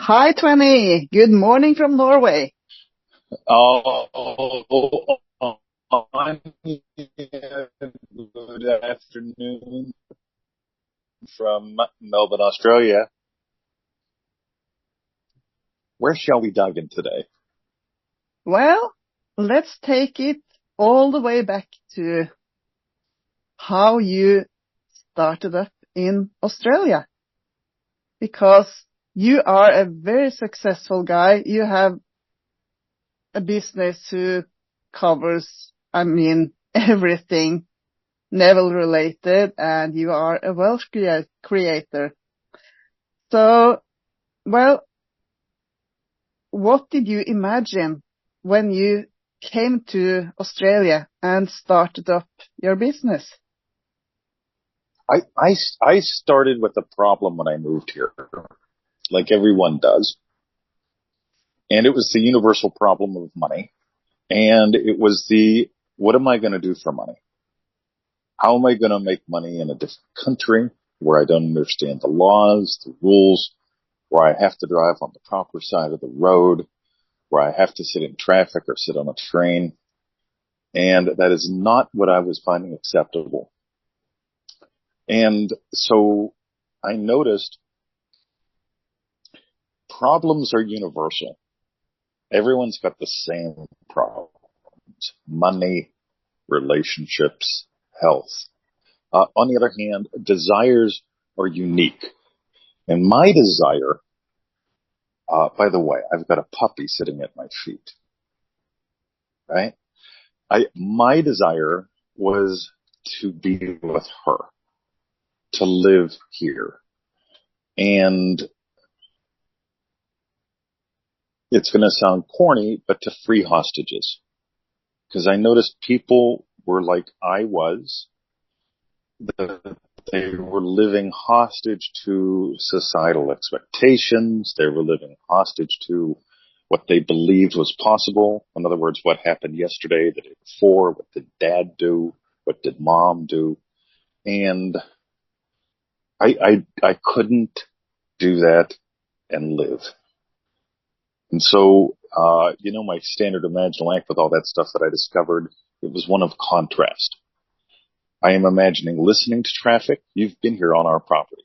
Hi, 20. Good morning from Norway. Oh, I'm here. Good afternoon from Melbourne, Australia. Where shall we dive in today? Well, let's take it all the way back to how you started up in Australia, because you are a very successful guy. You have a business who covers, everything naval related, and you are a wealth creator. So, well, what did you imagine when you came to Australia and started up your business? I started with a problem when I moved here, like everyone does. And it was the universal problem of money. And it was what am I going to do for money? How am I going to make money in a different country where I don't understand the laws, the rules, where I have to drive on the proper side of the road, where I have to sit in traffic or sit on a train. And that is not what I was finding acceptable. And so I noticed problems are universal. Everyone's got the same problems: money, relationships, health. On the other hand, desires are unique. And my desire, by the way, I've got a puppy sitting at my feet, right? My desire was to be with her, to live here. And it's going to sound corny, but to free hostages. Because I noticed people were like I was, that they were living hostage to societal expectations. They were living hostage to what they believed was possible. In other words, what happened yesterday, the day before, what did dad do? What did mom do? And I couldn't do that and live. And so, my standard imagined life with all that stuff that I discovered, it was one of contrast. I am imagining listening to traffic. You've been here on our property.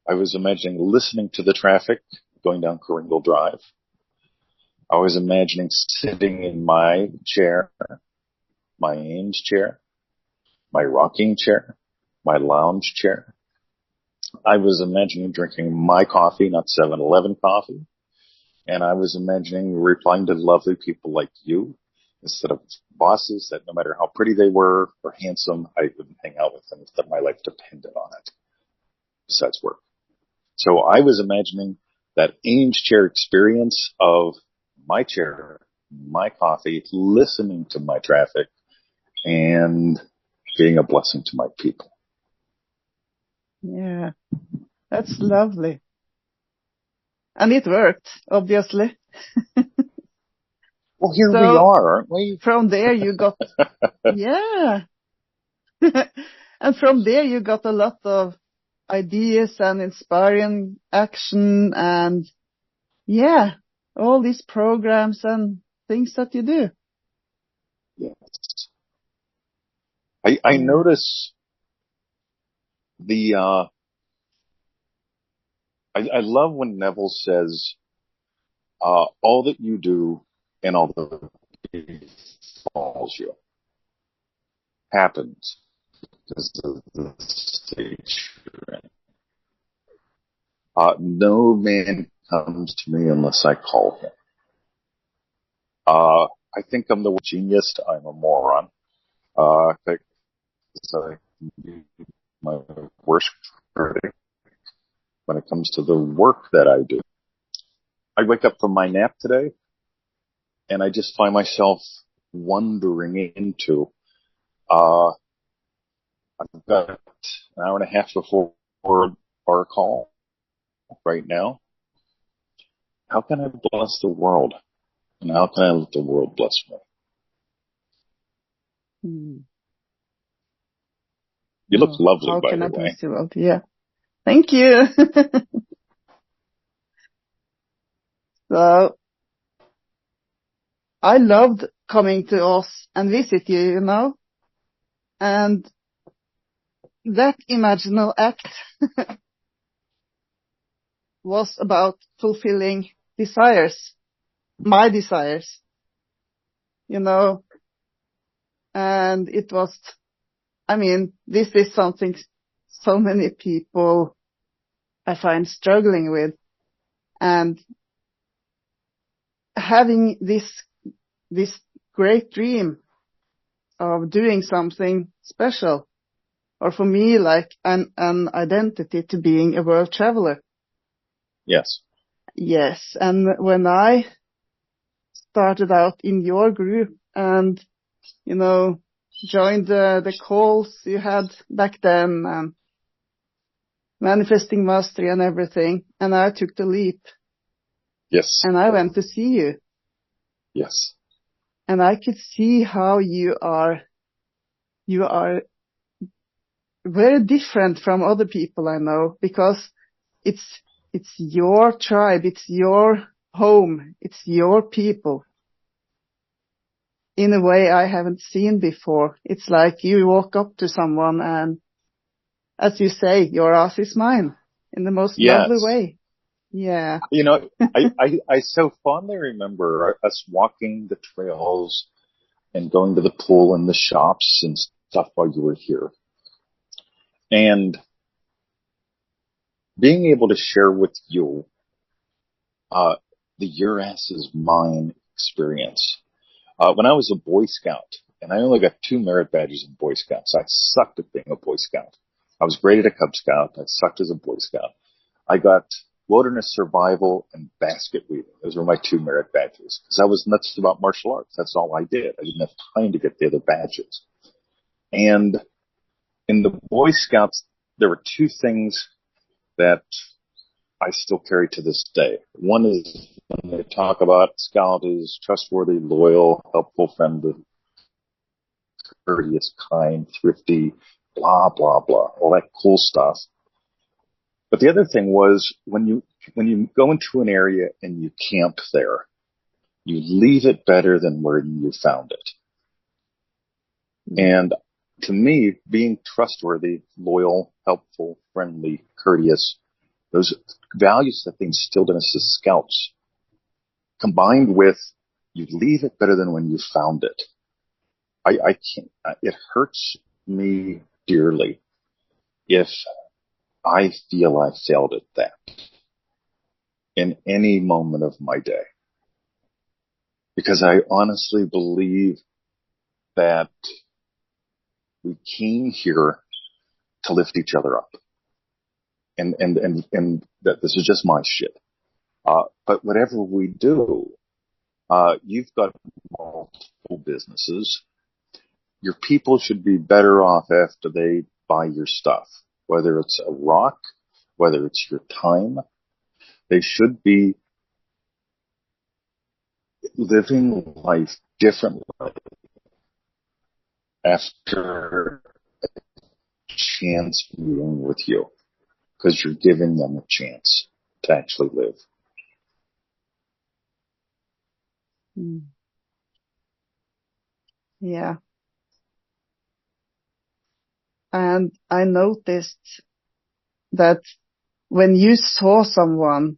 I was imagining listening to the traffic going down Coringle Drive. I was imagining sitting in my chair, my Ames chair, my rocking chair, my lounge chair. I was imagining drinking my coffee, not 7-Eleven coffee. And I was imagining replying to lovely people like you instead of bosses that no matter how pretty they were or handsome, I wouldn't hang out with them if my life depended on it, besides work. So I was imagining that Ames chair experience of my chair, my coffee, listening to my traffic, and being a blessing to my people. Yeah, that's lovely. And it worked, obviously. Well, here we So are, aren't we? from there you got, yeah. And from there you got a lot of ideas and inspiring action and, yeah, all these programs and things that you do. Yes. I Yeah. notice I love when Neville says, all that you do and all that befalls you happens because of the stage you're in. No man comes to me unless I call him. I think I'm the genius. I'm a moron. I think I can be my worst critic when it comes to the work that I do. I wake up from my nap today and I just find myself wandering into, uh, I've got an hour and a half before our call right now. How can I bless the world? And how can I let the world bless me? Hmm. You look Oh, lovely, how by can the I way. bless the world? Yeah. Thank you. So I loved coming to Oz and visit you, and that imaginal act was about fulfilling desires, my desires, and it was, this is something so many people I find struggling with, and having this great dream of doing something special, or for me, like an identity to being a world traveler. Yes. Yes. And when I started out in your group and, joined the calls you had back then, and manifesting mastery and everything, and I took the leap. Yes. And I went to see you. Yes. And I could see how you are very different from other people I know, because it's your tribe, it's your home, it's your people in a way I haven't seen before. It's like you walk up to someone and, as you say, your ass is mine, in the most lovely Yes. way. Yeah. I so fondly remember us walking the trails and going to the pool and the shops and stuff while you were here. And being able to share with you, the your ass is mine experience. When I was a Boy Scout, and I only got 2 merit badges in Boy Scouts, I sucked at being a Boy Scout. I was great at a Cub Scout. I sucked as a Boy Scout. I got wilderness survival and basket weaving. Those were my 2 merit badges because I was nuts about martial arts. That's all I did. I didn't have time to get the other badges. And in the Boy Scouts, there were 2 things that I still carry to this day. One is when they talk about Scout is trustworthy, loyal, helpful, friendly, courteous, kind, thrifty, blah, blah, blah, all that cool stuff. But the other thing was when you go into an area and you camp there, you leave it better than where you found it. And to me, being trustworthy, loyal, helpful, friendly, courteous, those values that they instilled in us as scouts, combined with you leave it better than when you found it. I can't, it hurts me dearly if I feel I failed at that in any moment of my day. Because I honestly believe that we came here to lift each other up. And that this is just my shit. But whatever we do, you've got multiple businesses. Your people should be better off after they buy your stuff, whether it's a rock, whether it's your time. They should be living life differently after a chance meeting with you, because you're giving them a chance to actually live. Yeah. And I noticed that when you saw someone,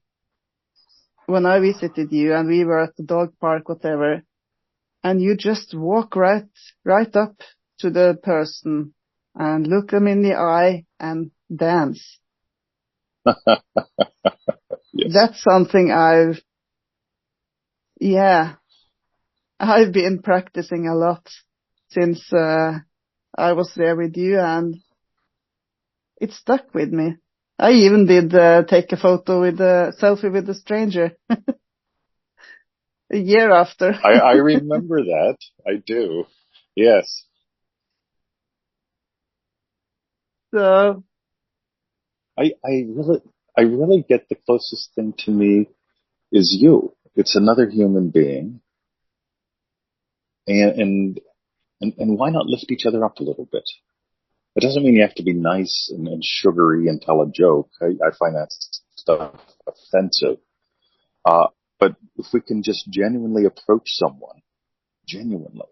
when I visited you and we were at the dog park, whatever, and you just walk right up to the person and look them in the eye and dance. Yes. That's something I've been practicing a lot since I was there with you, and it stuck with me. I even did take a selfie with a stranger a year after. I remember that. I do. Yes. So I really get the closest thing to me is you. It's another human being. And why not lift each other up a little bit? It doesn't mean you have to be nice and sugary and tell a joke. I find that stuff offensive. But But if we can just genuinely approach someone, genuinely,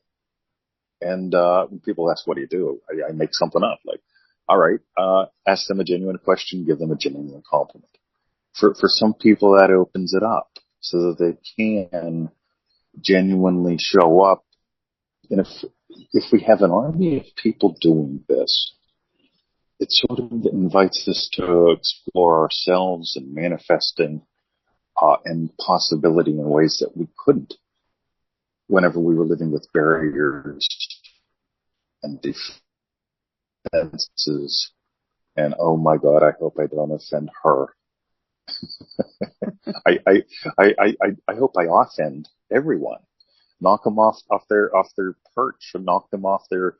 and when people ask, what do? I make something up. Like, all right, ask them a genuine question, give them a genuine compliment. For some people, that opens it up so that they can genuinely show up. And if we have an army of people doing this, it sort of invites us to explore ourselves and manifesting and possibility in ways that we couldn't whenever we were living with barriers and defenses. And oh my God, I hope I don't offend her. I hope I offend everyone. Knock them off their perch, or knock them off their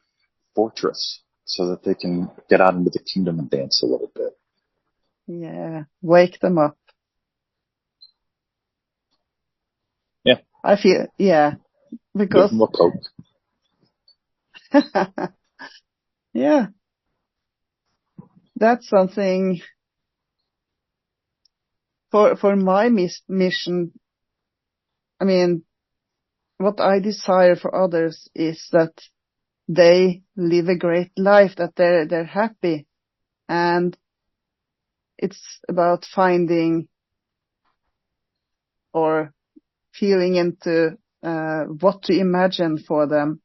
fortress, so that they can get out into the kingdom and dance a little bit. Yeah, wake them up. Yeah, I feel, yeah, give because them a poke. yeah, that's something for my mission. I mean, what I desire for others is that they live a great life, that they're happy, and it's about finding or feeling into what to imagine for them,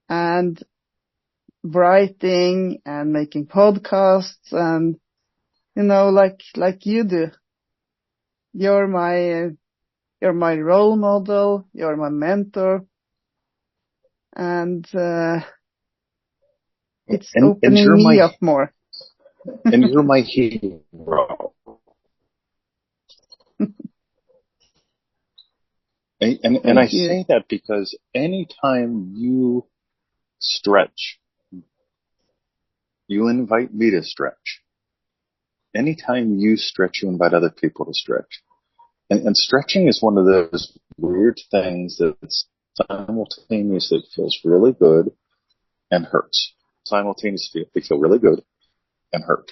and writing and making podcasts, and like you do. You're my role model, you're my mentor, and it's And opening me up more. and you're my hero. And I Thank you. say that because anytime you stretch, you invite me to stretch. Anytime you stretch, you invite other people to stretch. And stretching is one of those weird things that simultaneously feels really good and hurts. Simultaneously, they feel really good and hurt.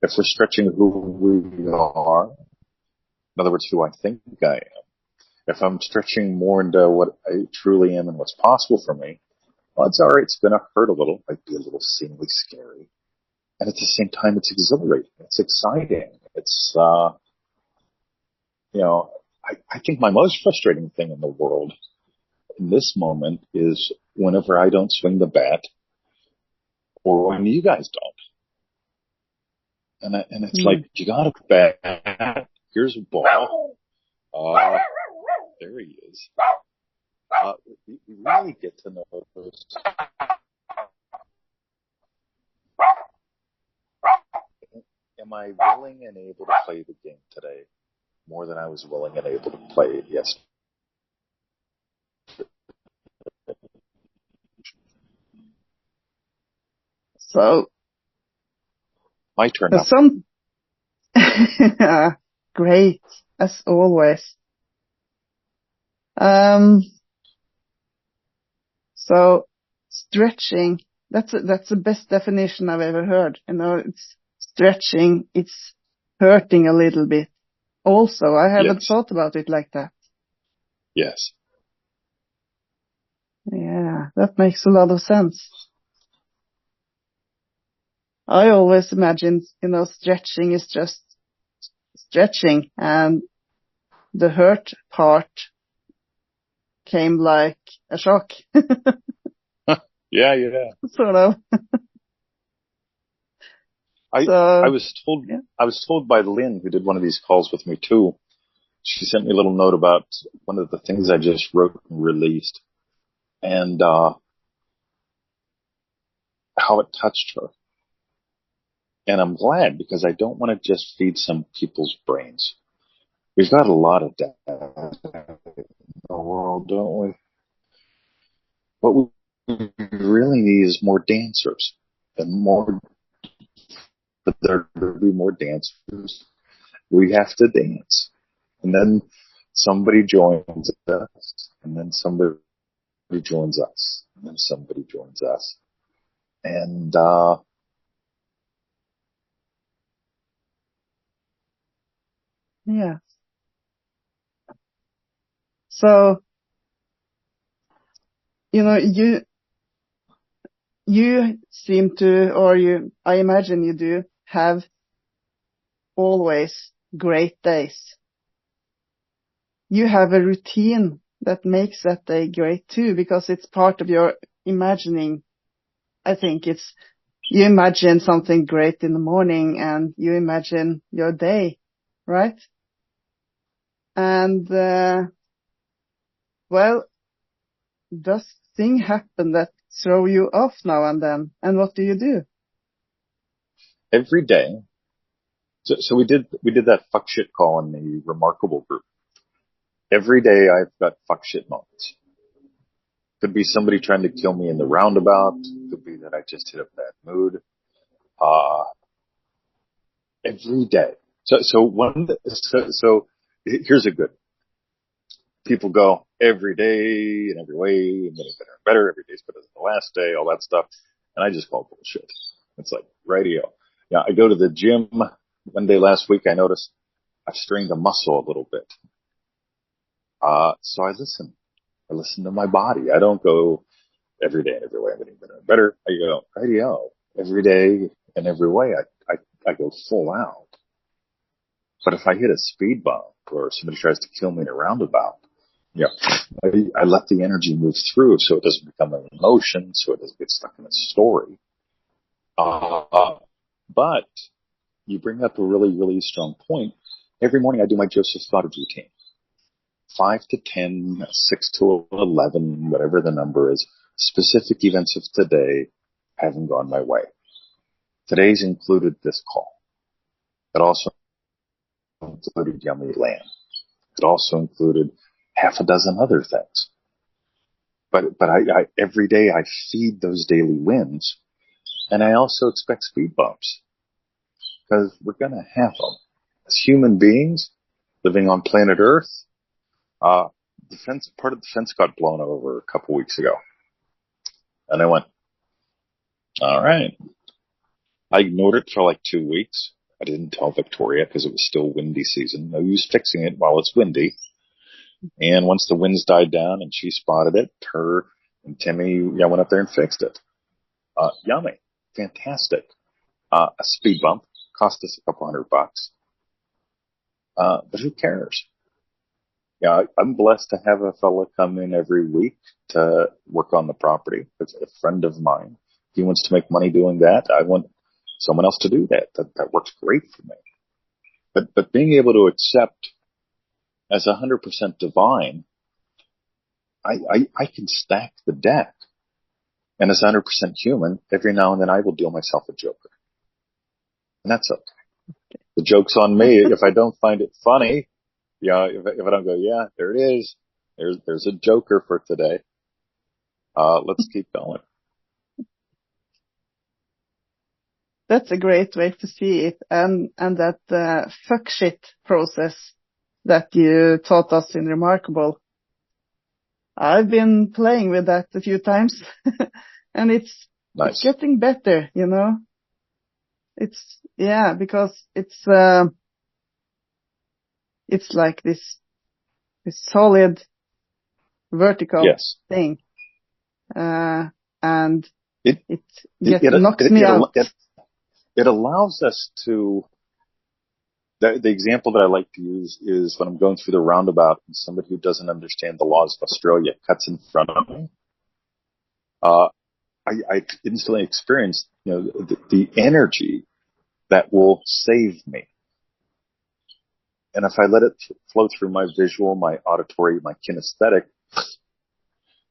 If we're stretching who we are, in other words, who I think I am, if I'm stretching more into what I truly am and what's possible for me, well, it's all right. It's going to hurt a little. Might be a little seemingly scary. And at the same time, it's exhilarating. It's exciting. It's, I think my most frustrating thing in the world in this moment is whenever I don't swing the bat or when you guys don't. And it's like, you got a bat. Here's a ball. There he is. We really get to know those. Am I willing and able to play the game today more than I was willing and able to play it yesterday? So, My turn now. Great, as always. So stretching, that's the best definition I've ever heard. It's stretching, it's hurting a little bit. Also, I haven't thought about it like that. Yes. Yeah, that makes a lot of sense. I always imagined, stretching is just stretching, and the hurt part came like a shock. Yeah. Sort of. I was told by Lynn, who did one of these calls with me too. She sent me a little note about one of the things I just wrote and released, and how it touched her. And I'm glad, because I don't want to just feed some people's brains. We've got a lot of data in the world, don't we? What we really need is more dancers, and but there to be more dancers, we have to dance. And then somebody joins us, and then somebody joins us, and then somebody joins us. And, yeah. So, you seem to, I imagine you do, have always great days. You have a routine that makes that day great too, because it's part of your imagining. I think you imagine something great in the morning and you imagine your day, right? And, well, does things happen that throw you off now and then? And what do you do? Every day. So we did that fuck shit call in the Remarkable group. Every day I've got fuck shit moments. Could be somebody trying to kill me in the roundabout. Could be that I just hit a bad mood. Every day. So here's a good. People go every day in every way, and getting better and better. Every day's better than the last day, all that stuff. And I just call bullshit. It's like radio. Yeah, I go to the gym. One day last week, I noticed I've strained a muscle a little bit. So I listen. I listen to my body. I don't go every day and every way I'm getting better and better. I go radio every day and every way. I go full out. But if I hit a speed bump or somebody tries to kill me in a roundabout, yeah, I let the energy move through so it doesn't become an emotion, so it doesn't get stuck in a story. But you bring up a really, really strong point. Every morning I do my Joseph Stoddard routine. 5 to 10, 6 to 11, whatever the number is, specific events of today haven't gone my way. Today's included this call. It also included yummy lamb. It also included half a dozen other things. But I every day I feed those daily wins, and I also expect speed bumps because we're going to have them as human beings living on planet Earth. Part of the fence got blown over a couple weeks ago, and I went, all right. I ignored it for like 2 weeks. I didn't tell Victoria because it was still windy season. No use fixing it while it's windy. And once the winds died down and she spotted it, her and Timmy went up there and fixed it. Yummy. Fantastic. A speed bump cost us a couple $100. But who cares? Yeah, I'm blessed to have a fella come in every week to work on the property. It's a friend of mine. If he wants to make money doing that, I want someone else to do that. That works great for me. But being able to accept as 100% divine, I can stack the deck. And as 100% human, every now and then I will deal myself a joker. And that's okay. The joke's on me. If I don't find it funny, if I don't go, yeah, there it is. There's a joker for today. Let's keep going. That's a great way to see it. And that fuck shit process that you taught us in Remarkable. I've been playing with that a few times and it's getting better, because it's like this solid vertical thing. And it knocks me out. It allows us to, the example that I like to use is when I'm going through the roundabout and somebody who doesn't understand the laws of Australia cuts in front of me. I instantly experience, the energy that will save me. And if I let it flow through my visual, my auditory, my kinesthetic,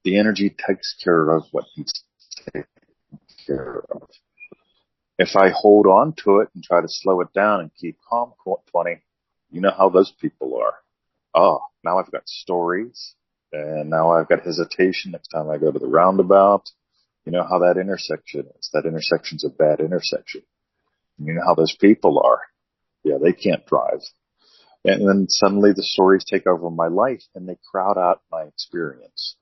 the energy takes care of what needs to take care of. If I hold on to it and try to slow it down and keep calm, 20, you know how those people are. Oh, now I've got stories, and now I've got hesitation next time I go to the roundabout. You know how that intersection is. That intersection's a bad intersection. You know how those people are. Yeah, they can't drive. And then suddenly the stories take over my life and they crowd out my experience.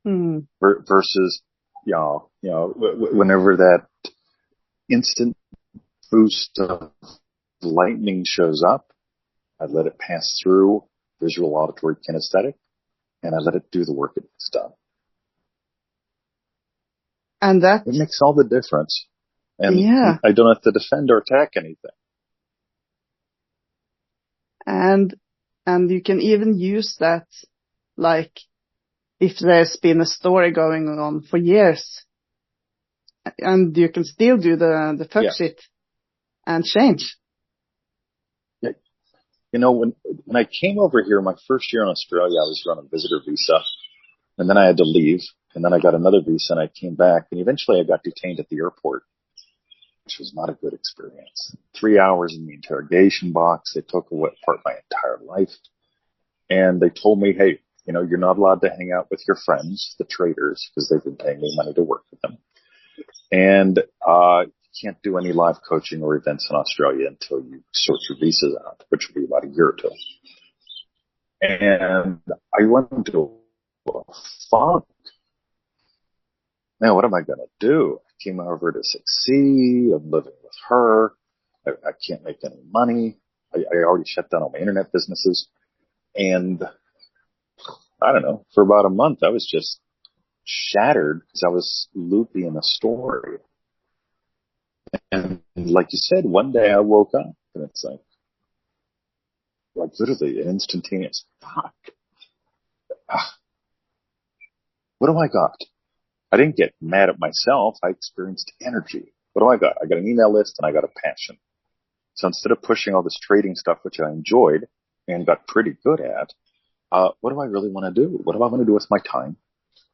Versus, whenever that instant boost of lightning shows up, I let it pass through visual, auditory, kinesthetic. and I let it do the work it's done. And that, It makes all the difference. And yeah. I don't have to defend or attack anything. And you can even use that, like, if there's been a story going on for years, and you can still do the fuck shit and change. Yeah. You know, when I came over here, my first year in Australia, I was on a visitor visa, and then I had to leave, and then I got another visa, and I came back, and eventually I got detained at the airport, which was not a good experience. 3 hours in the interrogation box. They took apart my entire life. And they told me, hey, you know, you're not allowed to hang out with your friends, the traders, because they've been paying me money to work with them. And you can't do any live coaching or events in Australia until you sort your visas out, which will be about a year or two. And I went into a funk. Now, what am I going to do? I came over to succeed. I'm living with her. I can't make any money. I already shut down all my internet businesses. And I don't know, for about a month, I was just shattered because I was loopy in a story. And like you said, one day I woke up and it's like literally an instantaneous, fuck. What do I got? I didn't get mad at myself. I experienced energy. What do I got? I got an email list and I got a passion. So instead of pushing all this trading stuff, which I enjoyed and got pretty good at, what do I really want to do? What do I want to do with my time?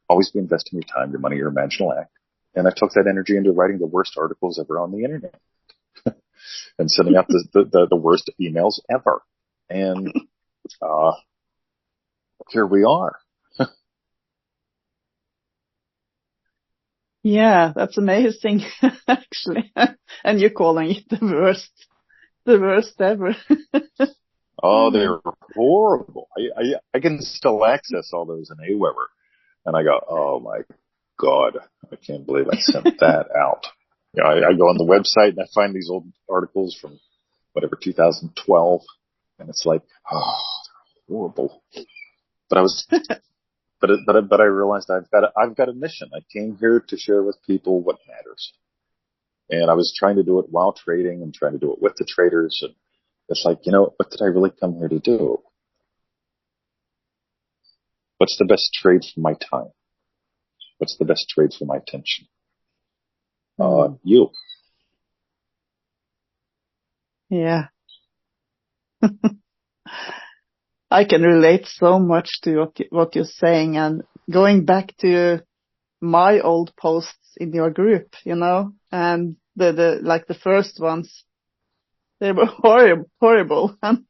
Always be investing your time, your money, your imaginal act. And I took that energy into writing the worst articles ever on the internet and sending out the worst emails ever. And here we are. Yeah, that's amazing, actually. And you're calling it the worst ever. Oh, they're horrible. I can still access all those in Aweber. And I go, oh my God, I can't believe I sent that out. You know, I go on the website and I find these old articles from whatever, 2012. And it's like, oh, they're horrible. But I was, but I realized I've got a mission. I came here to share with people what matters. And I was trying to do it while trading and trying to do it with the traders. And it's like, you know, what did I really come here to do? What's the best trade for my time? What's the best trade for my attention? You. Yeah. I can relate so much to what you're saying, and going back to my old posts in your group, you know, and the first ones, they were horrible. And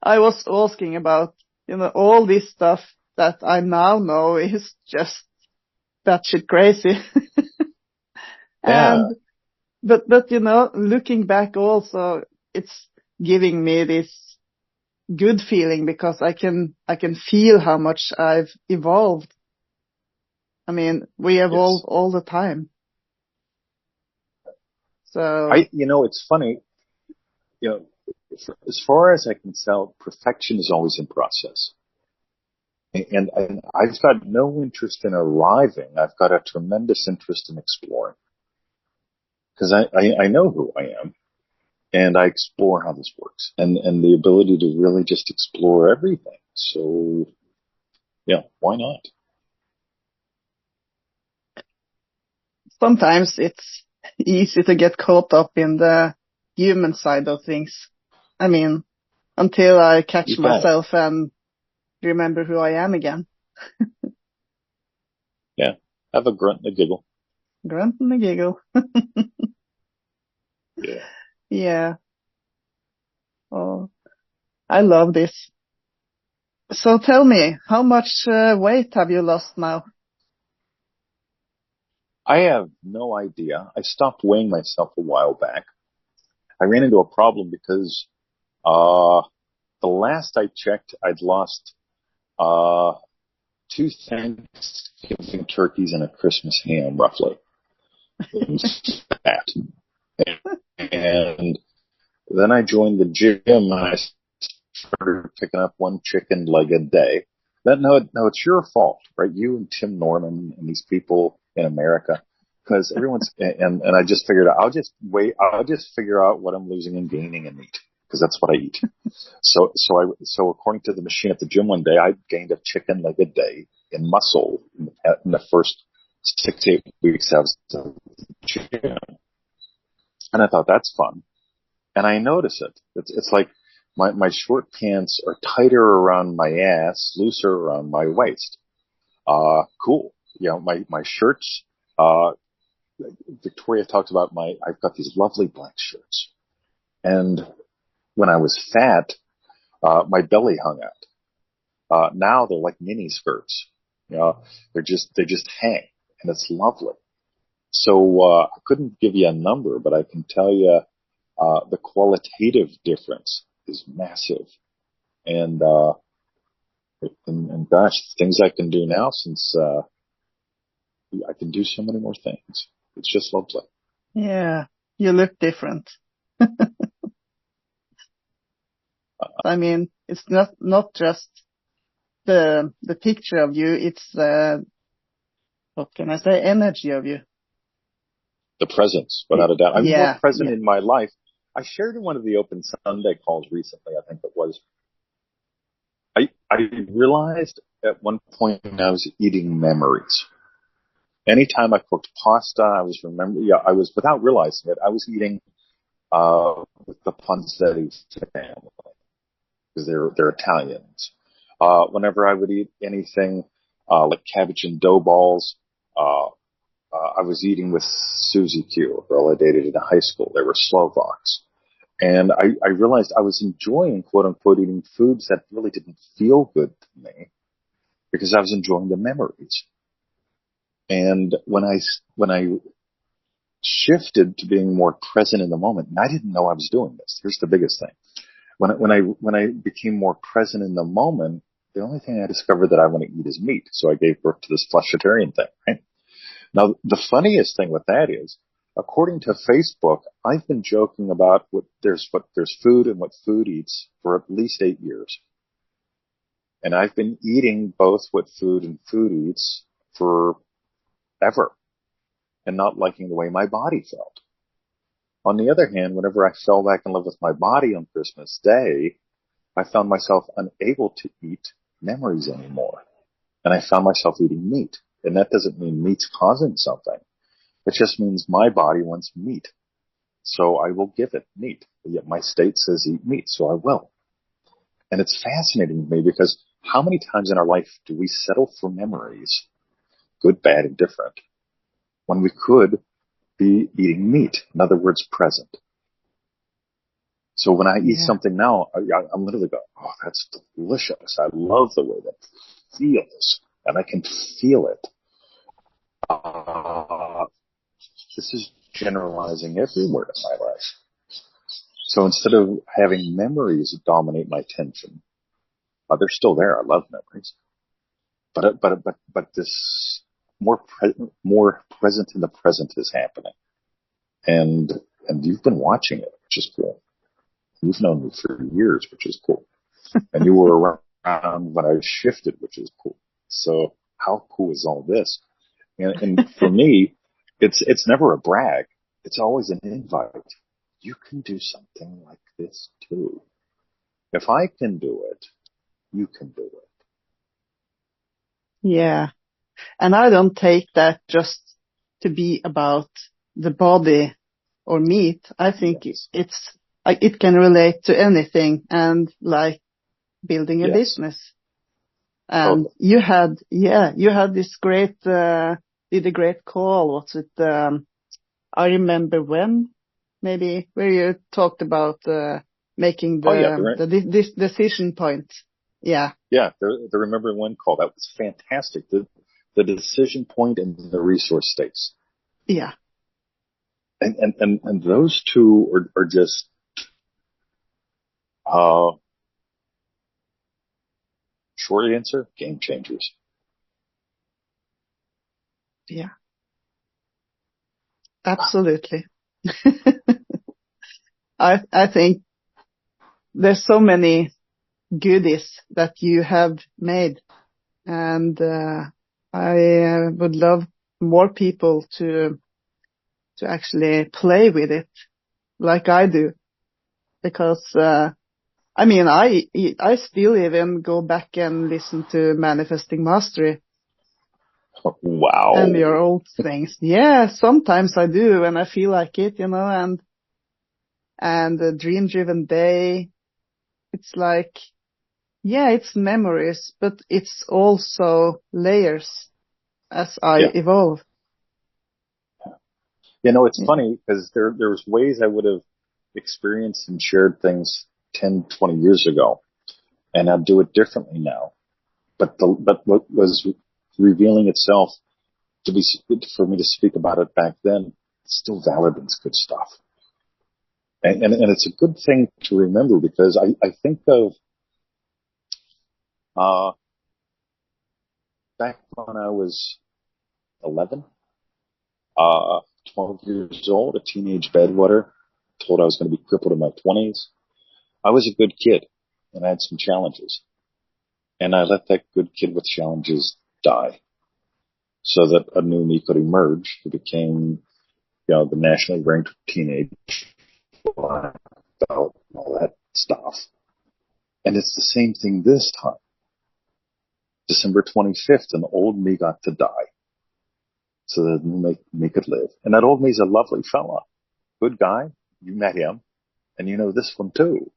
I was asking about, you know, all this stuff that I now know is just batshit crazy. Yeah. And, but, you know, looking back also, it's giving me this good feeling because I can feel how much I've evolved. I mean, we evolve all the time. So you know, it's funny, you know, as far as I can tell, perfection is always in process. And I've got no interest in arriving. I've got a tremendous interest in exploring because I know who I am and I explore how this works and the ability to really just explore everything. So yeah, why not? sometimes it's easy to get caught up in the human side of things. I mean, until I catch myself and remember who I am again. Yeah. Have a grunt and a giggle. Grunt and a giggle. Yeah. Yeah. Oh, I love this. So tell me, how much weight have you lost now? I have no idea. I stopped weighing myself a while back. I ran into a problem because, the last I checked, I'd lost, 2 Thanksgiving turkeys and a Christmas ham, roughly. It was fat. And then I joined the gym and I started picking up 1 chicken leg a day. No, it's your fault, right? You and Tim Norman and these people in America, because and I just figured out, I'll just figure out what I'm losing and gaining in meat, because that's what I eat. So according to the machine at the gym one day, I gained a chicken leg a day in muscle in the first 6 to 8 weeks I was at the gym. And I thought, that's fun. And I notice it. It's like my short pants are tighter around my ass, looser around my waist. Cool. You know, my shirts, uh, Victoria talks about I've got these lovely black shirts. And when I was fat, my belly hung out. Now they're like mini skirts. You know, they just hang, and it's lovely. So, I couldn't give you a number, but I can tell you, the qualitative difference is massive. And, and gosh, things I can do now, since, I can do so many more things. It's just lovely. Yeah. You look different. I mean, it's not just the picture of you, it's what can I say, energy of you. The presence, without a doubt. I'm more Yeah, present yeah. in my life. I shared in one of the Open Sunday calls recently, I think it was. I realized at one point I was eating memories. Anytime I cooked pasta, I was, without realizing it, I was eating, with the Ponzetti family, because they're Italians. Whenever I would eat anything, like cabbage and dough balls, uh, I was eating with Susie Q, a girl I dated in high school. They were Slovaks. And I realized I was enjoying, quote unquote, eating foods that really didn't feel good to me, because I was enjoying the memories. And when I shifted to being more present in the moment, and I didn't know I was doing this. Here's the biggest thing. When I became more present in the moment, the only thing I discovered that I want to eat is meat. So I gave birth to this flexitarian thing, right? Now, the funniest thing with that is, according to Facebook, I've been joking about what there's food and what food eats for at least 8 years. And I've been eating both what food and food eats forever, and not liking the way my body felt. On the other hand, whenever I fell back in love with my body on Christmas Day, I found myself unable to eat memories anymore. And I found myself eating meat. And that doesn't mean meat's causing something. It just means my body wants meat. So I will give it meat. Yet my state says eat meat, so I will. And it's fascinating to me, because how many times in our life do we settle for memories, good, bad, and different, when we could be eating meat? In other words, present. So when I eat Yeah. something now, I'm literally going, oh, that's delicious. I love the way that feels, and I can feel it. This is generalizing everywhere in my life. So instead of having memories dominate my attention, they're still there. I love memories, but this more present in the present is happening, and you've been watching it, which is cool. You've known me for years, which is cool, and you were around when I shifted, which is cool. So how cool is all this? And for me, it's never a brag. It's always an invite. You can do something like this too. If I can do it, you can do it. Yeah. And I don't take that just to be about the body or meat. I think Yes. it can relate to anything, and like building a Yes. business. And Totally. you had this great, did a great call. What's it? I remember when, maybe, where you talked about, making Oh yeah, this decision point. Yeah. the Remember When call. That was fantastic. The decision point and the resource states. Yeah. And those two are just, uh, short answer, game changers. Yeah. Absolutely. I think there's so many goodies that you have made. And I would love more people to actually play with it like I do, because I mean, I still even go back and listen to Manifesting Mastery and Wow. your old things. Yeah, sometimes I do when I feel like it, and the Dream Driven Day. It's like, yeah, it's memories, but it's also layers as I Yeah. evolve. It's Yeah. funny because there's ways I would have experienced and shared things 10, 20 years ago, and I'd do it differently now. But what was revealing itself to be for me to speak about it back then, it's still valid and it's good stuff. And it's a good thing to remember because I think of uh, back when I was 11, uh, 12 years old, a teenage bedwetter, told I was going to be crippled in my 20s. I was a good kid and I had some challenges. And I let that good kid with challenges die so that a new me could emerge who became, the nationally ranked teenage belt and all that stuff. And it's the same thing this time. December 25th, an old me got to die so that new me could live. And that old me's a lovely fella. Good guy. You met him. And you know this one too.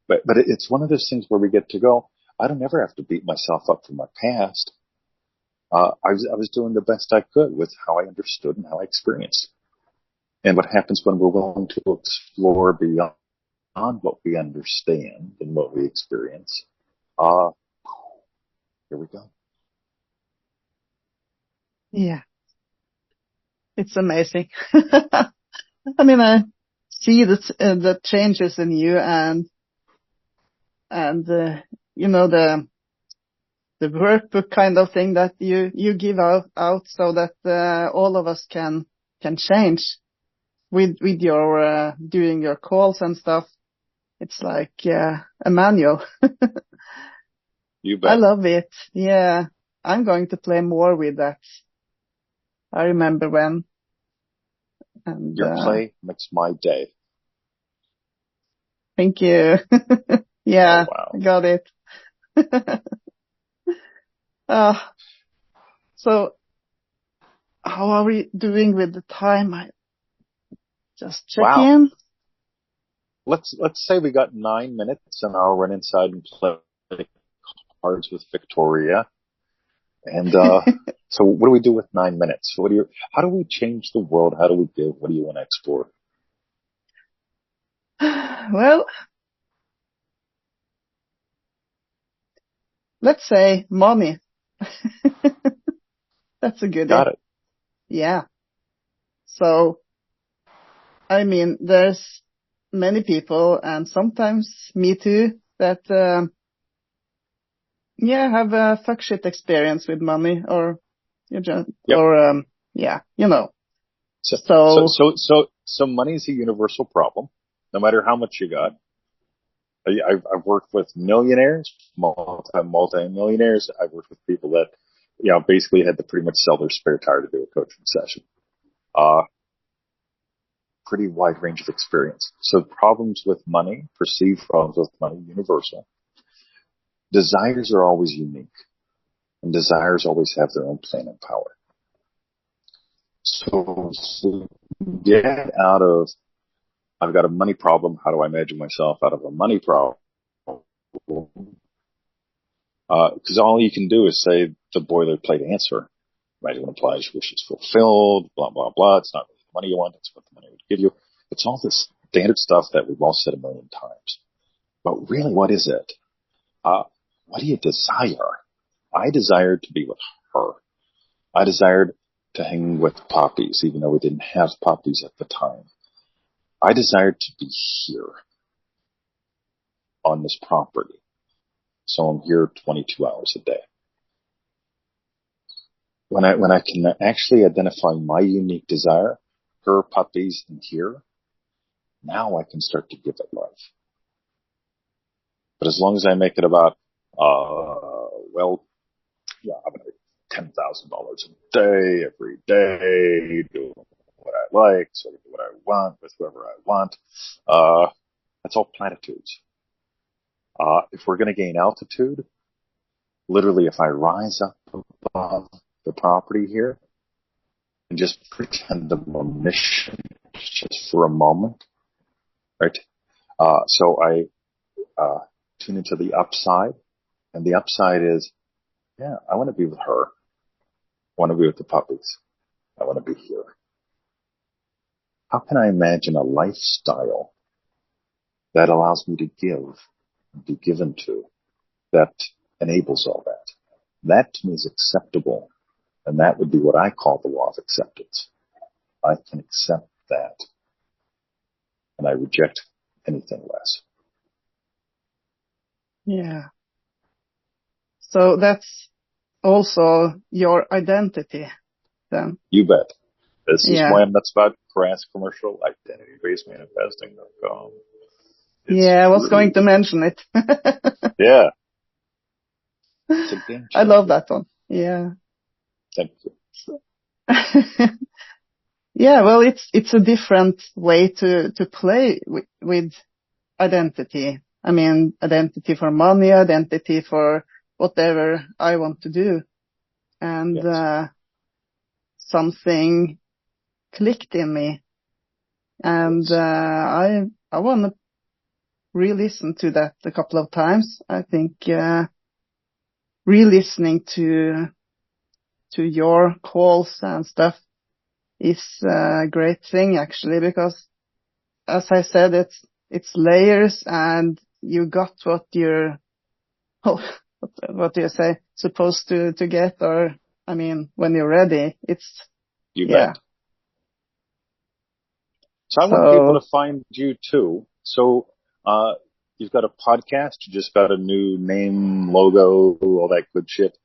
But it's one of those things where we get to go, I don't ever have to beat myself up for my past. I was doing the best I could with how I understood and how I experienced. And what happens when we're willing to explore beyond what we understand and what we experience? Uh, Here we go. Yeah, it's amazing. I mean, I see the changes in you, and the workbook kind of thing that you give out so that all of us can change with your doing your calls and stuff. It's like a manual. You I bet. love it. Yeah, I'm going to play more with that. I remember when, and Your play makes my day. thank you. Oh, Yeah, I wow. got it. uh, so how are we doing with the time? I just check Wow. in. Let's say we got 9 minutes and I'll run inside and play cards with Victoria. And so what do we do with 9 minutes? How do we change the world? How do we give? What do you want to explore? Well, let's say money. That's a goodie. Got it. Yeah. So, I mean, there's many people, and sometimes me too, that, yeah, have a fuck shit experience with money, or, you just, Yep. or, yeah, So, so, So, so, so, so money is a universal problem, no matter how much you got. I've worked with millionaires, multi-millionaires. I've worked with people that, basically had to pretty much sell their spare tire to do a coaching session. Uh, Pretty wide range of experience. So problems with money, perceived problems with money, universal. Desires are always unique, and desires always have their own plan and power. So get out of, I've got a money problem. How do I imagine myself out of a money problem? Because all you can do is say the boilerplate answer. Imagine when applies, wish is fulfilled, blah, blah, blah. It's not really the money you want. It's what the money would give you. It's all this standard stuff that we've all said a million times. But really, what is it? What do you desire? I desired to be with her. I desired to hang with puppies, even though we didn't have puppies at the time. I desired to be here on this property. So I'm here 22 hours a day. When I can actually identify my unique desire, her, puppies, and here, now I can start to give it life. But as long as I make it about, well, a day, every day, doing what I like, sort of what I want, with whoever I want. That's all platitudes. If we're going to gain altitude, literally, if I rise up above the property here and just pretend I'm a mission just for a moment, right? So I tune into the upside, and the upside is, yeah, I want to be with her. I want to be with the puppies. I want to be here. How can I imagine a lifestyle that allows me to give, be given to, that enables all that? That to me is acceptable, and that would be what I call the law of acceptance. I can accept that, and I reject anything less. Yeah. So that's also your identity then. You bet. This is Yeah. when that's about crass commercial, identity-based manifesting.com. Yeah, I was going to mention it. Yeah. It's a game I love changer. that one. Yeah. Thank you. So, yeah, well, it's a different way to play with identity. I mean, identity for money, identity for whatever I want to do. And, Yes. something clicked in me. And, Yes. I want to re-listen to that a couple of times. I think, re-listening to your calls and stuff is a great thing actually, because as I said, it's layers, and you got what you're, oh, what do you say, supposed to get, or, I mean, when you're ready, it's, You yeah. bet. So I want people So, to find you too. So, you've got a podcast, you just got a new name, logo, all that good shit.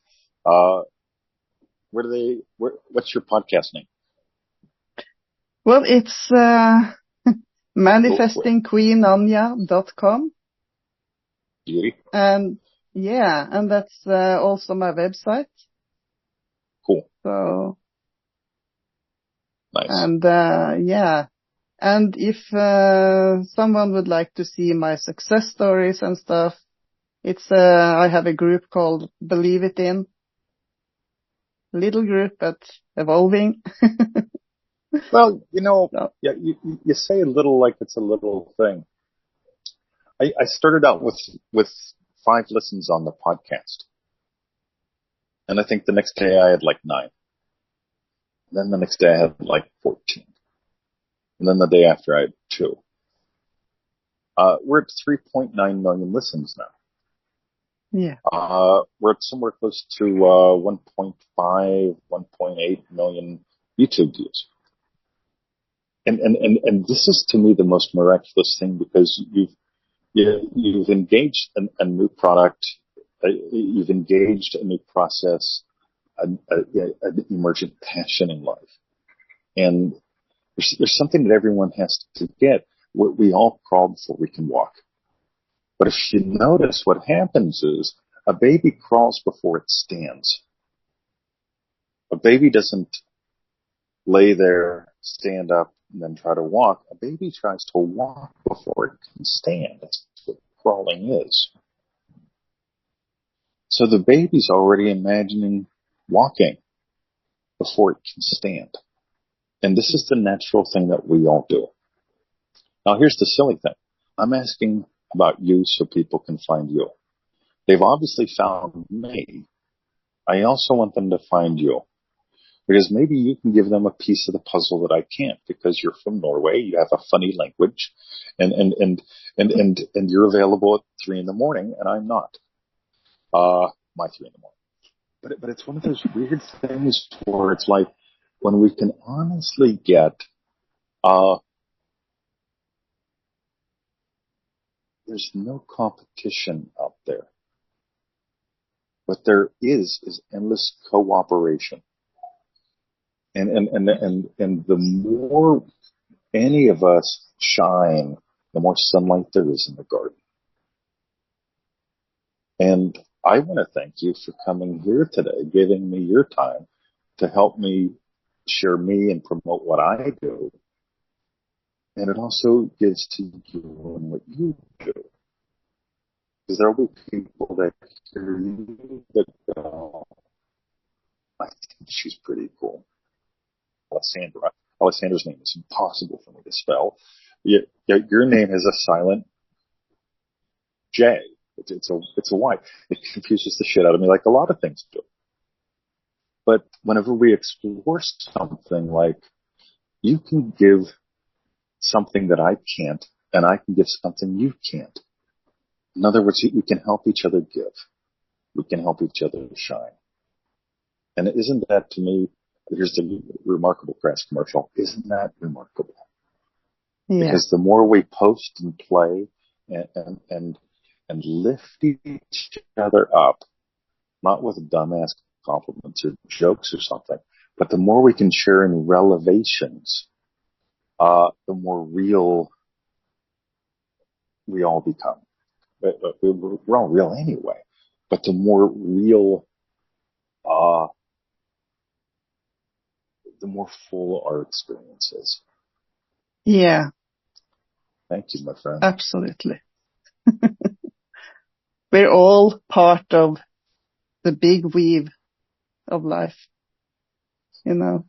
What's your podcast name? well, it's, Where? manifestingqueenanja.com. Beauty. And yeah, and that's also my website. Cool. So, Nice. and yeah, and if someone would like to see my success stories and stuff, it's I have a group called Believe It In. Little group, but evolving. Well, So, yeah, you say a little like it's a little thing. I started out with 5 listens on the podcast. And I think the next day I had like 9. Then the next day I had like 14. And then the day after I had 2. We're at 3.9 million listens now. yeah, We're at somewhere close to 1.5, 1.8 million YouTube views. And this is to me the most miraculous thing, because you've engaged a new product, you've engaged a new process, an emergent passion in life. And there's something that everyone has to get. What we all crawl before we can walk. But if you notice, what happens is a baby crawls before it stands. A baby doesn't lay there, stand up, and then try to walk. A baby tries to walk before it can stand. That's what crawling is. So the baby's already imagining walking before it can stand. And this is the natural thing that we all do. Now, here's the silly thing. I'm asking about you so people can find you. They've obviously found me. I also want them to find you, because maybe you can give them a piece of the puzzle that I can't, because you're from Norway, you have a funny language, and you're available at 3 a.m, and I'm not. My 3 a.m. But it's one of those weird things where it's like, when we can honestly get, there's no competition out there. What there is endless cooperation. And the more any of us shine, the more sunlight there is in the garden. And I want to thank you for coming here today, giving me your time, to help me share me and promote what I do. And it also gives to you and what you do. Because there will be people that hear you that go, I think she's pretty cool. Alessandra. Alessandra's name is impossible for me to spell. Your name has a silent J. It's a Y. It confuses the shit out of me like a lot of things do. But whenever we explore something like, you can give something that I can't, and I can give something you can't. In other words, we can help each other give. We can help each other shine. And isn't that, to me, here's the remarkable Crest commercial, isn't that remarkable? Yeah. Because the more we post and play and lift each other up, not with dumbass compliments or jokes or something, but the more we can share in revelations, the more real we all become. We're all real anyway, but the more real, the more full our experience is. Yeah. Thank you, my friend. Absolutely. We're all part of the big weave of life, you know.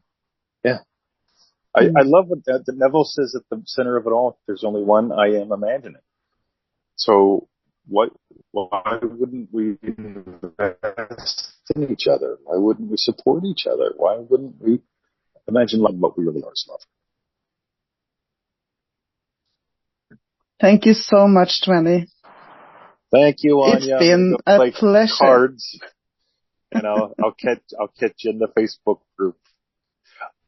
Yeah. I love what that Neville says at the center of it all. There's only one I am imagining. So why wouldn't we invest in each other? Why wouldn't we support each other? Why wouldn't we imagine like what we really are as love? Thank you so much, Twenty. Thank you, Anja. It's been a pleasure. Cards, and I'll catch you in the Facebook group.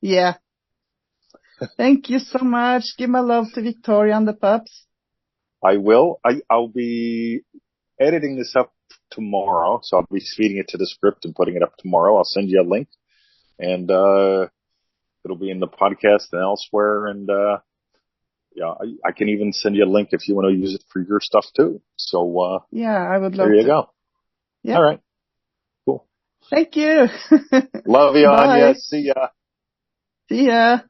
Yeah. Thank you so much. Give my love to Victoria and the pups. I will. I'll be editing this up tomorrow, so I'll be feeding it to the script and putting it up tomorrow. I'll send you a link, and it'll be in the podcast and elsewhere. And yeah, I can even send you a link if you want to use it for your stuff too. So yeah, I would love there you to. go. Yeah. All right. Cool. Thank you. Love you, Bye. Anja. See ya. See ya.